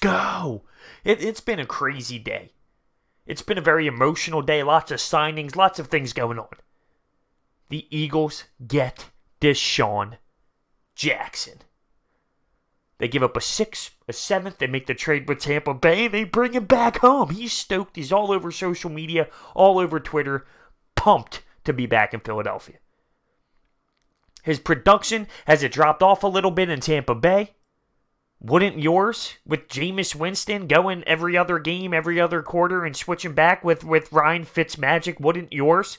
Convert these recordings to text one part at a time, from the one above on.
go. It's been a crazy day. It's been a very emotional day. Lots of signings, lots of things going on. The Eagles get Desean Jackson. They give up a 6th, a 7th. They make the trade with Tampa Bay, and they bring him back home. He's stoked. He's all over social media, all over Twitter, pumped to be back in Philadelphia. His production, has it dropped off a little bit in Tampa Bay? Wouldn't yours? With Jameis Winston going every other game, every other quarter, and switching back with Ryan Fitzmagic, wouldn't yours?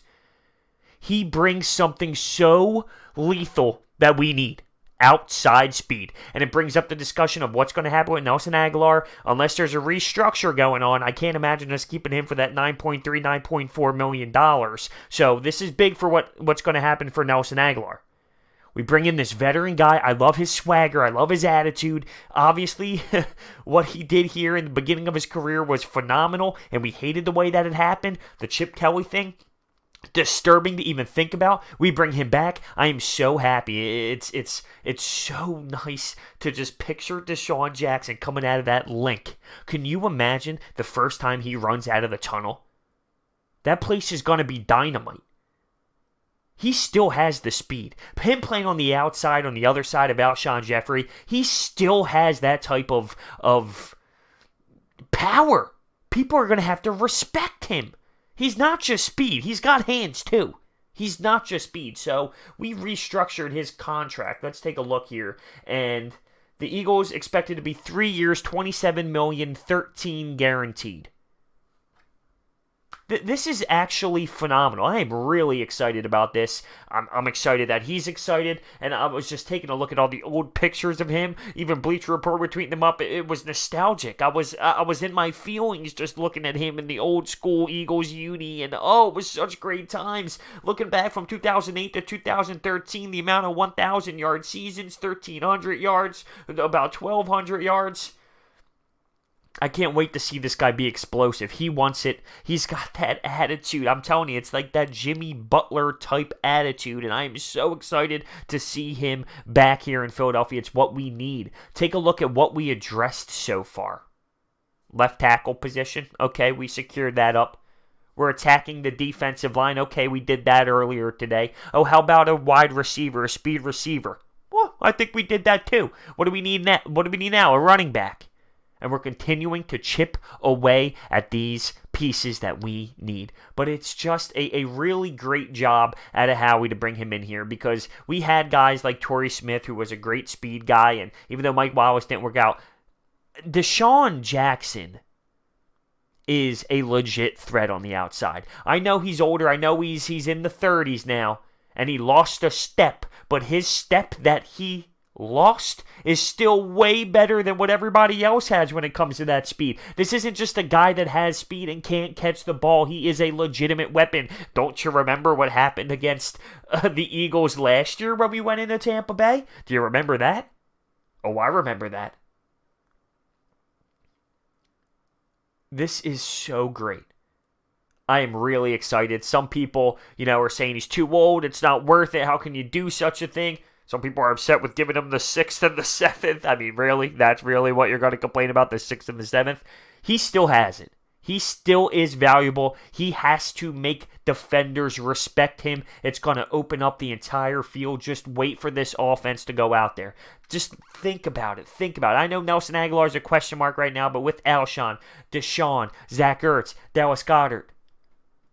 He brings something so lethal that we need. Outside speed. And it brings up the discussion of what's going to happen with Nelson Agholor. Unless there's a restructure going on, I can't imagine us keeping him for that $9.3, $9.4 million. So this is big for what's going to happen for Nelson Agholor. We bring in this veteran guy. I love his swagger. I love his attitude. Obviously, what he did here in the beginning of his career was phenomenal, and we hated the way that it happened. The Chip Kelly thing, disturbing to even think about. We bring him back. I am so happy. It's so nice to just picture Desean Jackson coming out of that Linc. Can you imagine the first time he runs out of the tunnel? That place is going to be dynamite. He still has the speed. Him playing on the outside, on the other side of Alshon Jeffrey, he still has that type of power. People are going to have to respect him. He's not just speed. He's got hands, too. He's not just speed. So we restructured his contract. Let's take a look here. And the Eagles expected to be 3 years, $27 million, 13 guaranteed. This is actually phenomenal. I am really excited about this. I'm excited that he's excited, and I was just taking a look at all the old pictures of him. Even Bleacher Report were tweeting them up. It was nostalgic. I was in my feelings just looking at him in the old school Eagles uni, and it was such great times. Looking back from 2008 to 2013, the amount of 1,000-yard seasons, 1,300 yards, about 1,200 yards. I can't wait to see this guy be explosive. He wants it. He's got that attitude. I'm telling you, it's like that Jimmy Butler type attitude, and I am so excited to see him back here in Philadelphia. It's what we need. Take a look at what we addressed so far. Left tackle position. Okay, we secured that up. We're attacking the defensive line. Okay, we did that earlier today. Oh, how about a wide receiver, a speed receiver? Well, I think we did that too. What do we need now? A running back. And we're continuing to chip away at these pieces that we need. But it's just a really great job out of Howie to bring him in here, because we had guys like Torrey Smith, who was a great speed guy, and even though Mike Wallace didn't work out, Desean Jackson is a legit threat on the outside. I know he's older. I know he's in the 30s now, and he lost a step, but his step that he lost is still way better than what everybody else has when it comes to that speed. This isn't just a guy that has speed and can't catch the ball. He is a legitimate weapon. Don't you remember what happened against the Eagles last year when we went into Tampa Bay? Do you remember that? Oh, I remember that. This is so great. I am really excited. Some people, are saying he's too old. It's not worth it. How can you do such a thing? Some people are upset with giving him the 6th and the 7th. I mean, really? That's really what you're going to complain about, the 6th and the 7th? He still has it. He still is valuable. He has to make defenders respect him. It's going to open up the entire field. Just wait for this offense to go out there. Just think about it. I know Nelson Agholor is a question mark right now, but with Alshon, Desean, Zach Ertz, Dallas Goedert,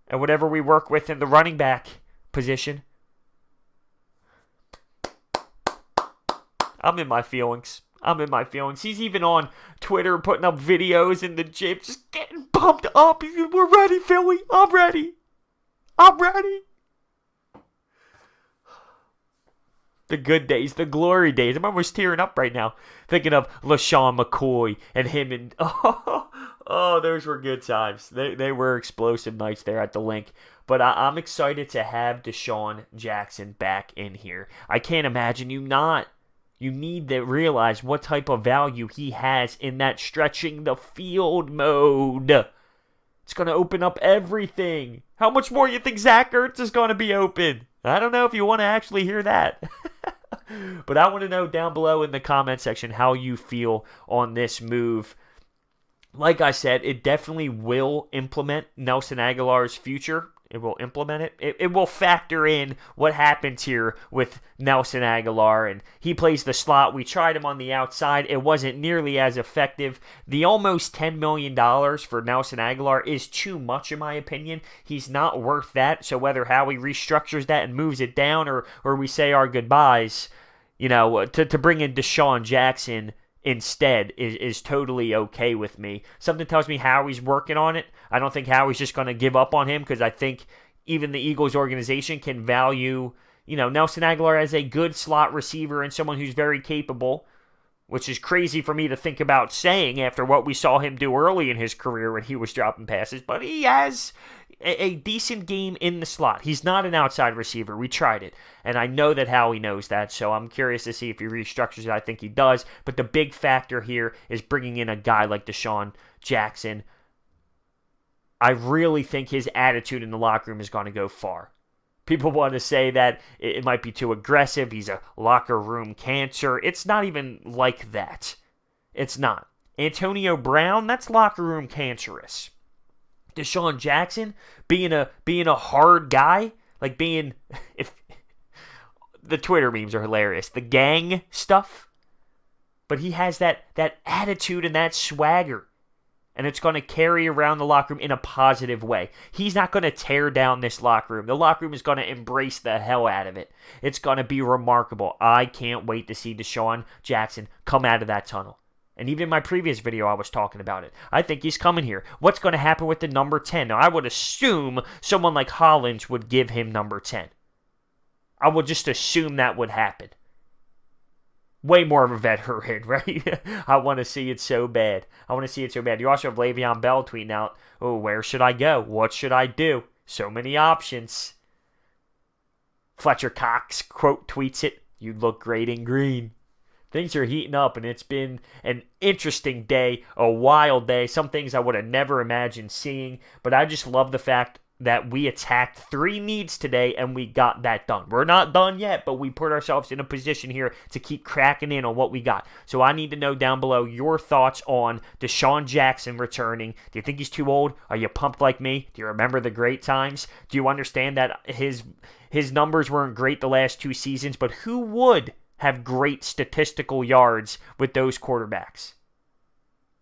and whatever we work with in the running back position, I'm in my feelings. He's even on Twitter putting up videos in the gym, just getting pumped up. He's like, we're ready, Philly. I'm ready. The good days, the glory days. I'm almost tearing up right now, thinking of LaShawn McCoy and him. And those were good times. They were explosive nights there at the Linc. But I'm excited to have Desean Jackson back in here. I can't imagine you not. You need to realize what type of value he has in that stretching the field mode. It's going to open up everything. How much more you think Zach Ertz is going to be open? I don't know if you want to actually hear that. But I want to know down below in the comment section how you feel on this move. like I said, it definitely will implement Nelson Aguilar's future. It will implement it. It will factor in what happens here with Nelson Aguilar, and he plays the slot. We tried him on the outside. It wasn't nearly as effective. The almost $10 million for Nelson Aguilar is too much, in my opinion. He's not worth that. So whether Howie restructures that and moves it down, or we say our goodbyes, to bring in Desean Jackson instead is totally okay with me. Something tells me Howie's working on it. I don't think Howie's just going to give up on him, because I think even the Eagles organization can value, Nelson Aguilar as a good slot receiver and someone who's very capable, which is crazy for me to think about saying after what we saw him do early in his career when he was dropping passes. But he has a decent game in the slot. He's not an outside receiver. We tried it. And I know that Howie knows that, so I'm curious to see if he restructures it. I think he does. But the big factor here is bringing in a guy like Desean Jackson. I really think his attitude in the locker room is going to go far. People want to say that it might be too aggressive. He's a locker room cancer. It's not even like that. It's not. Antonio Brown, that's locker room cancerous. Desean Jackson being a hard guy, like being, if the Twitter memes are hilarious, the gang stuff, but he has that attitude and that swagger, and it's going to carry around the locker room in a positive way. He's not going to tear down this locker room. The locker room is going to embrace the hell out of it. It's going to be remarkable. I can't wait to see Desean Jackson come out of that tunnel. And even in my previous video, I was talking about it. I think he's coming here. What's going to happen with the number 10? Now, I would assume someone like Hollins would give him number 10. I would just assume that would happen. Way more of a veteran, right? I want to see it so bad. You also have Le'Veon Bell tweeting out, oh, where should I go? What should I do? So many options. Fletcher Cox quote tweets it, you look great in green. Things are heating up, and it's been an interesting day, a wild day. Some things I would have never imagined seeing, but I just love the fact that we attacked 3 needs today, and we got that done. We're not done yet, but we put ourselves in a position here to keep cracking in on what we got. So I need to know down below your thoughts on Desean Jackson returning. Do you think he's too old? Are you pumped like me? Do you remember the great times? Do you understand that his numbers weren't great the last 2 seasons, but who would have great statistical yards with those quarterbacks?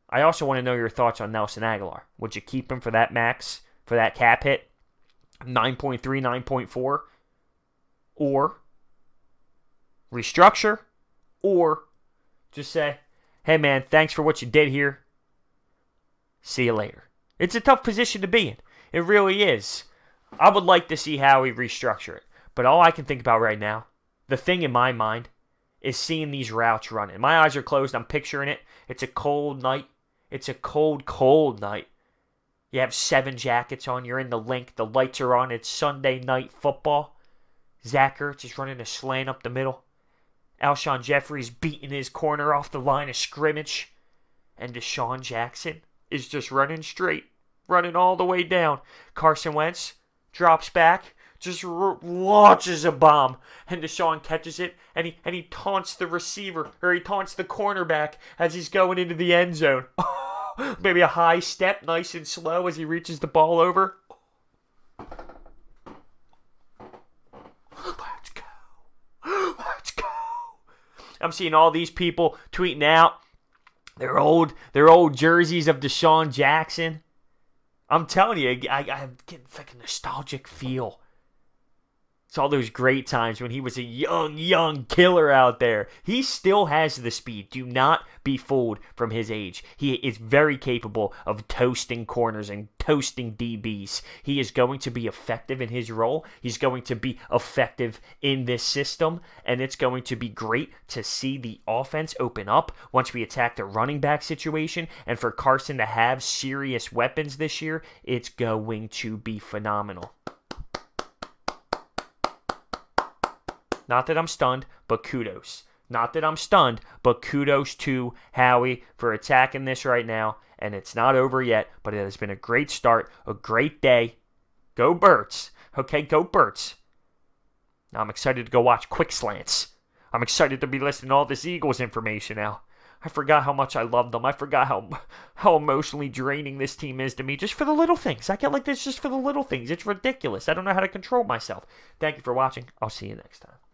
I also want to know your thoughts on Nelson Aguilar. Would you keep him for that max, for that cap hit, 9.3, 9.4, or restructure, or just say, hey man, thanks for what you did here. See you later. It's a tough position to be in. It really is. I would like to see how we restructure it. But all I can think about right now, the thing in my mind, is seeing these routes running. My eyes are closed. I'm picturing it. It's a cold night. It's a cold, cold night. You have 7 jackets on. You're in the Linc. The lights are on. It's Sunday night football. Zach Ertz is running a slant up the middle. Alshon Jeffrey's beating his corner off the line of scrimmage. And Desean Jackson is just running straight. Running all the way down. Carson Wentz drops back. Just launches a bomb, and Desean catches it, and he taunts the receiver, or he taunts the cornerback as he's going into the end zone. Maybe a high step, nice and slow as he reaches the ball over. Let's go. Let's go. I'm seeing all these people tweeting out their old jerseys of Desean Jackson. I'm telling you, I'm getting like a nostalgic feel. It's all those great times when he was a young killer out there. He still has the speed. Do not be fooled from his age. He is very capable of toasting corners and toasting DBs. He is going to be effective in his role. He's going to be effective in this system. And it's going to be great to see the offense open up once we attack the running back situation. And for Carson to have serious weapons this year, it's going to be phenomenal. Not that I'm stunned, but kudos. Not that I'm stunned, but kudos to Howie for attacking this right now. And it's not over yet, but it has been a great start, a great day. Go Birds. Okay, go Birds. Now I'm excited to go watch Quick Slants. I'm excited to be listening to all this Eagles information now. I forgot how much I love them. I forgot how emotionally draining this team is to me just for the little things. I get like this just for the little things. It's ridiculous. I don't know how to control myself. Thank you for watching. I'll see you next time.